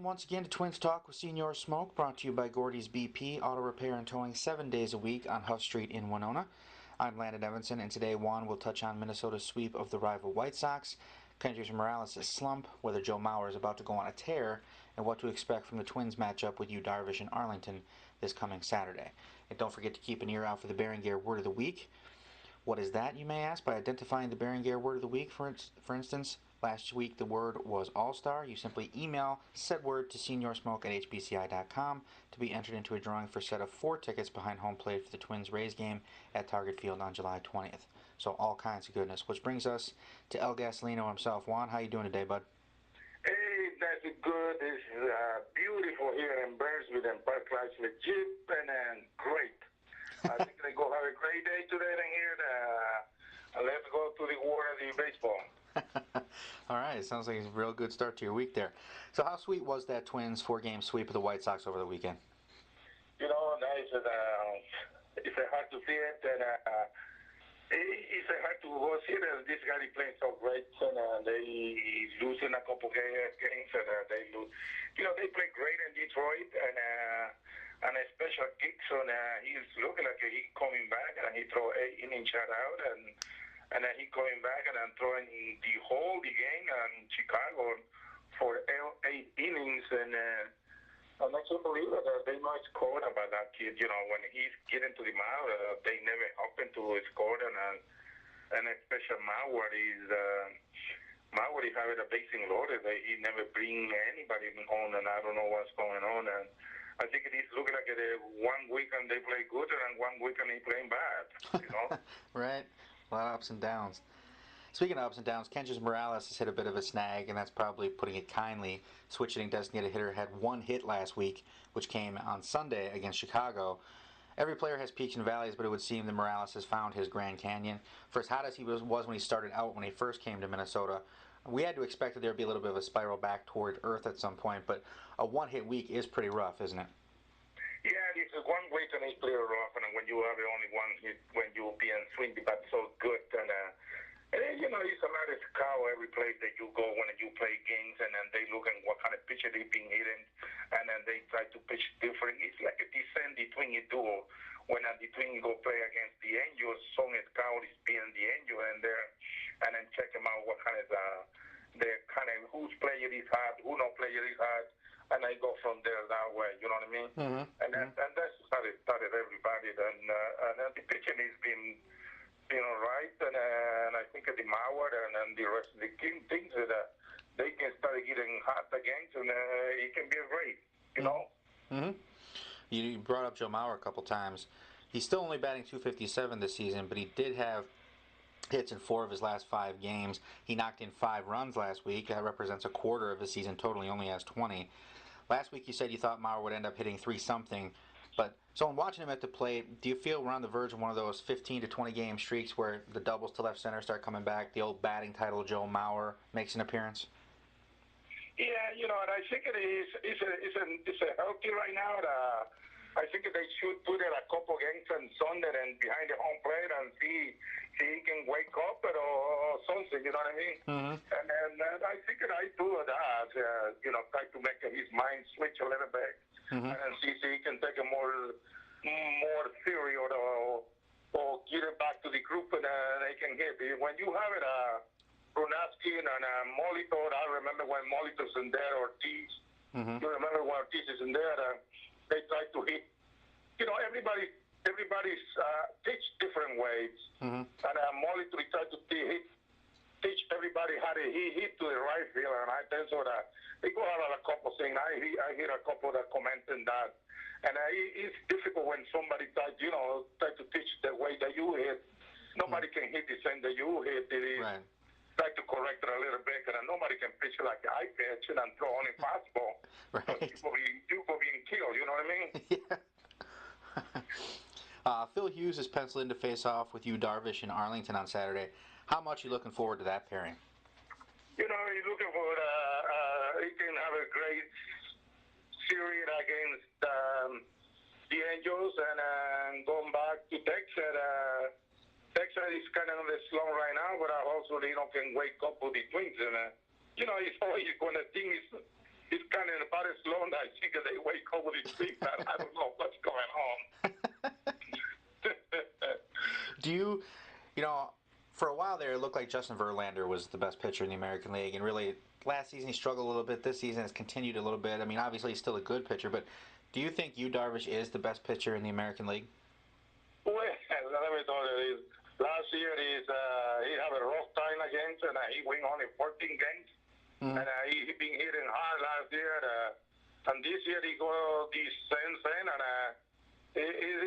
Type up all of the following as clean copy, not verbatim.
once again to Twins Talk with Senor Smoke, brought to you by Gordy's BP Auto Repair and Towing 7 days a week on Huff Street in Winona. I'm Landon Evanson, and today Juan will touch on Minnesota's sweep of the rival White Sox, Kendrys Morales' slump, whether Joe Mauer is about to go on a tear, and what to expect from the Twins matchup with Yu Darvish in Arlington this coming Saturday. And don't forget to keep an ear out for the Berenguer Word of the Week. What is that, you may ask? By identifying the Berenguer Word of the Week, for instance, last week the word was All-Star. You simply email said word to seniorsmoke@hbci.com to be entered into a drawing for a set of 4 tickets behind home plate for the Twins-Rays game at Target Field on July 20th. So all kinds of goodness. Which brings us to El Gasolino himself. Juan, how you doing today, bud? Hey, that's good. It's beautiful here in Burnsville and Park Lights legit and great. I think they go have a great day today in here. Let's go to the war of the baseball. All right, sounds like a real good start to your week there. So how sweet was that Twins 4-game sweep of the White Sox over the weekend? You know, it's hard to see it, and it's hard to go see it. This guy is playing so great, and they losing a couple games, and they lose. You know, they play great in Detroit, and a special kick, so he's looking like he's coming back, and he throw 8 innings shutout, and then he coming back and I'm throwing the whole game in Chicago for 8 innings, and I can't believe it. They not scored about that kid. You know, when he's getting to the mound, they never open to score, and especially Mauer is having a basing loaded. He never bring anybody on, and I don't know what's going on. And I think it is looking like one weekend they play good, and one weekend they playing bad. You know, Right. A lot of ups and downs. Speaking of ups and downs, Kendrys Morales has hit a bit of a snag, and that's probably putting it kindly. Switch-hitting designated hitter had 1 hit last week, which came on Sunday against Chicago. Every player has peaks and valleys, but it would seem that Morales has found his Grand Canyon. For as hot as he was when he started out when he first came to Minnesota, we had to expect that there would be a little bit of a spiral back toward earth at some point, but a 1-hit week is pretty rough, isn't it? Yeah, it's 1 week and it's player off, and when you have only 1 hit, when you be in swing, but so good, and you know, it's a lot of cow every place that you go when you play games, and then they look at what kind of pitcher they've been hitting, and then they try to pitch different. It's like a descent between you do. When between you go play against the Angels, some is cow is being the Angel in there, and then check them out what kind of whose player is hard, who no player is hard. And I go from there that way, you know what I mean? Mm-hmm. And that's how it started everybody. And the pitching has been all right. And I think the Mauer and the rest of the things that they can start getting hot again, and it can be great, you know? Mm-hmm. You brought up Joe Mauer a couple times. He's still only batting .257 this season, but he did have hits in 4 of his last 5 games. He knocked in 5 runs last week. That represents a quarter of his season total. He only has 20. Last week you said you thought Mauer would end up hitting 3-something. But so in watching him at the plate, do you feel we're on the verge of one of those 15 to 20 game streaks where the doubles to left center start coming back? The old batting title Joe Mauer makes an appearance? Yeah, you know, and I think it's a healthy right now. I think they should put it a couple games on Sunday and behind the home plate and see he can wake up or something, you know what I mean? Mm-hmm. And I think I do that, you know, try to make his mind switch a little bit, and see if he can take a more theory or get it back to the group, and they can hit. When you have it, Brunowski and Molitor, I remember when Molitor's in there, Ortiz, you remember when Ortiz is in there, they try to hit. You know, everybody's teach different ways. And Molitor tried to teach everybody how to hit to the right field, and I think so that they go out on a couple things. I hear a couple that commenting that, and it's difficult when somebody try to teach the way that you hit. Nobody can hit the same that you hit. Right. Try to correct it a little bit, and nobody can pitch like I pitch and throw only fastball. Right. You go being killed, you know what I mean? Yeah. Phil Hughes is penciled in to face off with Yu Darvish in Arlington on Saturday. How much are you looking forward to that pairing? You know, he's looking for he can have a great series against the Angels, and going back to Texas. Texas is kind of on the slump right now, but also they can wake up with the Twins. And, you know, it's always when the team It's kind of about as slow and I think they wake up with his feet. I don't know what's going on. Do you know, for a while there, it looked like Justin Verlander was the best pitcher in the American League, and really, last season he struggled a little bit. This season has continued a little bit. I mean, obviously he's still a good pitcher, but do you think Yu Darvish is the best pitcher in the American League? Well, let me tell you, last year he had a rough time against, and he won only 14 games. Mm-hmm. And he been hitting hard last year, and this year he got this same thing, and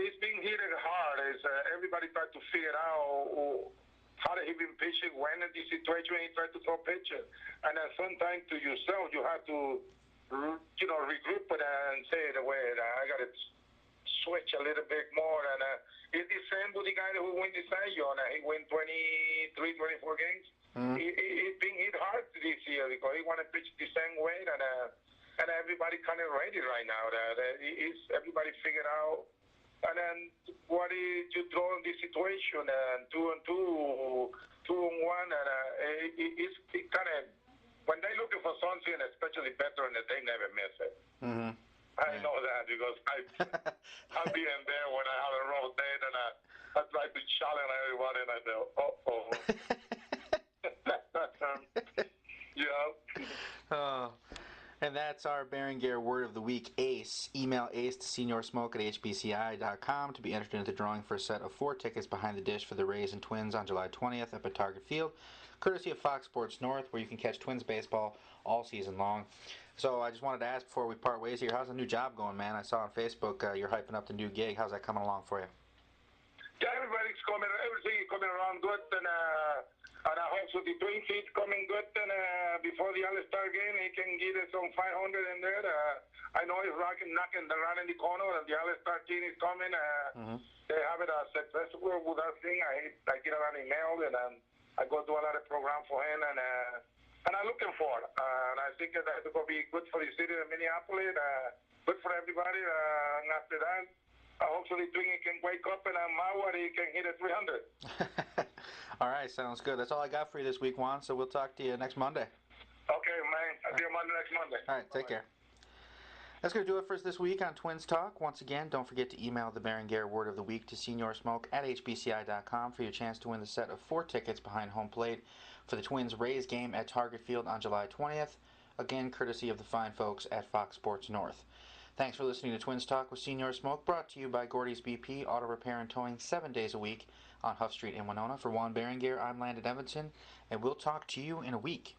he's been hitting hard. Everybody tried to figure out how he been pitching, when in this situation he tried to throw pitches. And sometimes to yourself, you have to, regroup it and say, wait, I got to switch a little bit more. And it's the same with the guy who won the Cy Young. He won 23, 24 games. Mm-hmm. He's been hit hard this year because he want to pitch the same way, and everybody kind of ready right now. Everybody figured out. And then what is you throw in this situation, and 2-2, 2-1, and it's kind of, when they're looking for something, especially veteran, they never miss it. Mm-hmm. I know that because I've been in there when I have a rough day, and I try to challenge everybody, and I go, uh-oh. Yeah. And that's our Berenguer Word of the Week, Ace. Email ace to seniorsmoke@hbci.com to be entered into the drawing for a set of 4 tickets behind the dish for the Rays and Twins on July 20th up at Target Field, courtesy of Fox Sports North, where you can catch Twins baseball all season long. So I just wanted to ask before we part ways here, how's the new job going, man? I saw on Facebook you're hyping up the new gig. How's that coming along for you? Yeah, everything is coming around good, and I hope so the Twin Feet coming good, and before the All-Star game, he can get us some 500 in there. I know he's knocking around in the corner, and the All-Star team is coming. They have it successful with that thing. I get around email, and I go do a lot of program for him, and I'm looking for it. And I think that's going to be good for the city of Minneapolis, good for everybody. And after that, hopefully Twinkie can wake up and Mawa he can hit a 300. All right, sounds good. That's all I got for you this week, Juan. So we'll talk to you next Monday. Okay, man. I'll see you next Monday. All right, take care. That's going to do it for us this week on Twins Talk. Once again, don't forget to email the Berenguer Word of the Week to seniorsmoke@hbci.com for your chance to win the set of 4 tickets behind home plate for the Twins Rays game at Target Field on July 20th. Again, courtesy of the fine folks at Fox Sports North. Thanks for listening to Twins Talk with Senor Smoke, brought to you by Gordy's BP Auto Repair and Towing 7 days a week on Huff Street in Winona. For Juan Berenguer, I'm Landon Evanson, and we'll talk to you in a week.